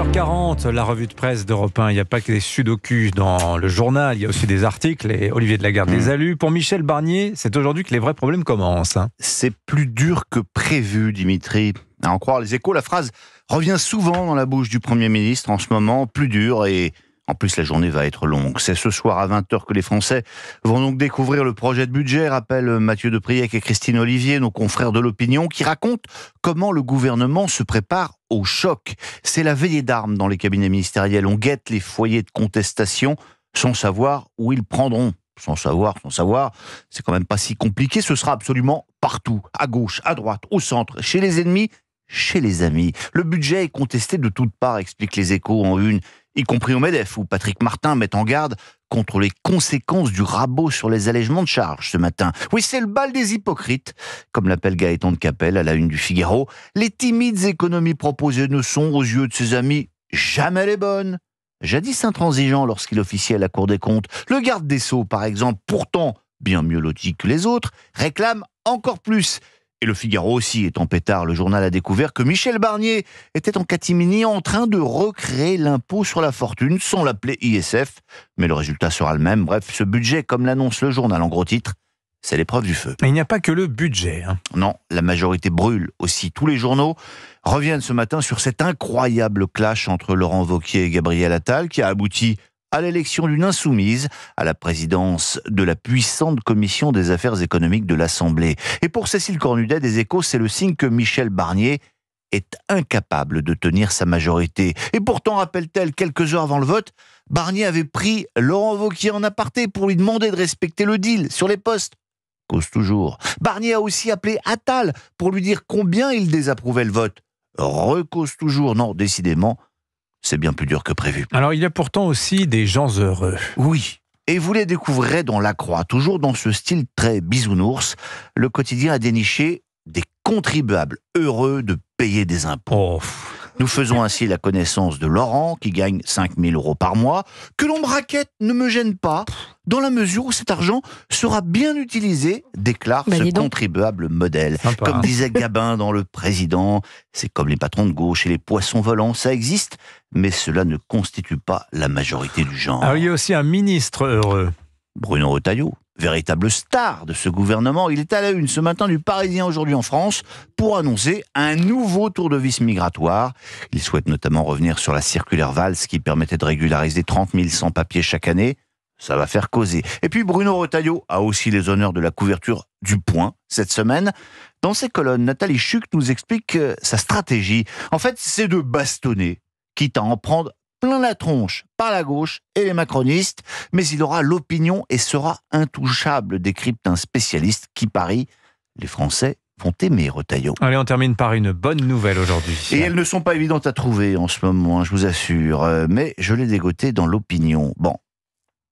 7h40, la revue de presse d'Europe 1. Il n'y a pas que des sudokus dans le journal, il y a aussi des articles, et Olivier de Lagarde les a lus. Pour Michel Barnier, c'est aujourd'hui que les vrais problèmes commencent. C'est plus dur que prévu, Dimitri. À en croire les Échos, la phrase revient souvent dans la bouche du Premier ministre en ce moment, plus dur, et en plus la journée va être longue. C'est ce soir à 20h que les Français vont donc découvrir le projet de budget, rappellent Mathieu Depriec et Christine Olivier, nos confrères de l'opinion, qui racontent comment le gouvernement se prépare au choc. C'est la veillée d'armes dans les cabinets ministériels. On guette les foyers de contestation sans savoir où ils prendront. Sans savoir, c'est quand même pas si compliqué. Ce sera absolument partout, à gauche, à droite, au centre, chez les ennemis, chez les amis. Le budget est contesté de toutes parts, expliquent les Échos en une, y compris au MEDEF, où Patrick Martin met en garde contre les conséquences du rabot sur les allègements de charges ce matin. Oui, c'est le bal des hypocrites, comme l'appelle Gaëtan de Capelle à la une du Figaro. Les timides économies proposées ne sont, aux yeux de ses amis, jamais les bonnes. Jadis intransigeant lorsqu'il officiait à la Cour des comptes, le garde des Sceaux, par exemple, pourtant bien mieux loti que les autres, réclame encore plus. Et le Figaro aussi est en pétard. Le journal a découvert que Michel Barnier était en catimini en train de recréer l'impôt sur la fortune sans l'appeler ISF. Mais le résultat sera le même. Bref, ce budget, comme l'annonce le journal en gros titre, c'est l'épreuve du feu. Mais il n'y a pas que le budget. Non, la majorité brûle aussi. Tous les journaux reviennent ce matin sur cet incroyable clash entre Laurent Wauquiez et Gabriel Attal qui a abouti à l'élection d'une insoumise à la présidence de la puissante commission des affaires économiques de l'Assemblée. Et pour Cécile Cornudet des Échos, c'est le signe que Michel Barnier est incapable de tenir sa majorité. Et pourtant, rappelle-t-elle, quelques heures avant le vote, Barnier avait pris Laurent Wauquiez en aparté pour lui demander de respecter le deal sur les postes. Cause toujours. Barnier a aussi appelé Attal pour lui dire combien il désapprouvait le vote. Recause toujours. Non, décidément, c'est bien plus dur que prévu. Alors, il y a pourtant aussi des gens heureux. Oui, et vous les découvrirez dans La Croix, toujours dans ce style très bisounours. Le quotidien a déniché des contribuables heureux de payer des impôts. Nous faisons ainsi la connaissance de Laurent, qui gagne 5 000 € par mois. Que l'on braquette ne me gêne pas, dans la mesure où cet argent sera bien utilisé, déclare ce contribuable modèle. Sympa, comme disait Gabin dans Le Président, c'est comme les patrons de gauche et les poissons volants, ça existe, mais cela ne constitue pas la majorité du genre. Alors, il y a aussi un ministre heureux. Bruno Retailleau, véritable star de ce gouvernement, il est à la une ce matin du Parisien aujourd'hui en France pour annoncer un nouveau tour de vis migratoire. Il souhaite notamment revenir sur la circulaire Valls qui permettait de régulariser 30 000 sans-papiers chaque année. Ça va faire causer. Et puis Bruno Retailleau a aussi les honneurs de la couverture du Point cette semaine. Dans ses colonnes, Nathalie Chuc nous explique sa stratégie. En fait, c'est de bastonner, quitte à en prendre plein la tronche par la gauche et les macronistes, mais il aura l'opinion et sera intouchable, décrypte un spécialiste qui parie les Français vont aimer Retailleau. Allez, on termine par une bonne nouvelle aujourd'hui. Et elles ne sont pas évidentes à trouver en ce moment, je vous assure, mais je l'ai dégoté dans l'opinion. Bon,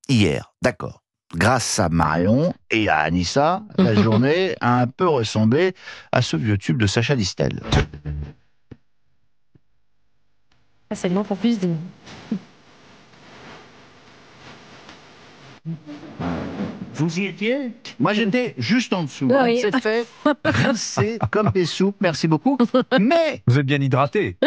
hier, d'accord, grâce à Marion et à Anissa, la journée a un peu ressemblé à ce vieux tube de Sacha Distel. C'est le nom pour plus de... Vous y étiez? Moi, j'étais juste en dessous. Oui. C'est fait. C'est comme des soupes. Merci beaucoup. Mais, Vous êtes bien hydraté.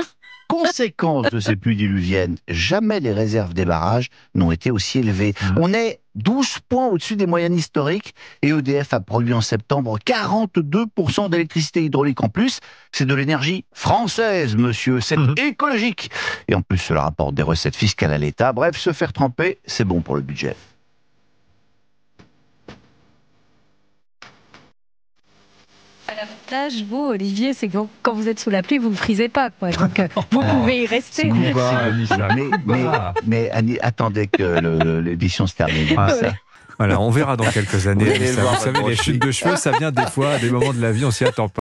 conséquence de ces pluies diluviennes, jamais les réserves des barrages n'ont été aussi élevées. On est 12 points au-dessus des moyennes historiques et EDF a produit en septembre 42% d'électricité hydraulique en plus. C'est de l'énergie française, monsieur. C'est écologique. Et en plus, cela rapporte des recettes fiscales à l'État. Bref, se faire tremper, c'est bon pour le budget. L'avantage, vous, Olivier, c'est que quand vous êtes sous la pluie, vous ne frisez pas, quoi. Donc, vous pouvez y rester. Mais Annie, attendez que l'édition se termine. Voilà, on verra dans quelques années. Vous allez le voir, Vous savez, les chutes de cheveux, ça vient des fois à des moments de la vie, on s'y attend pas.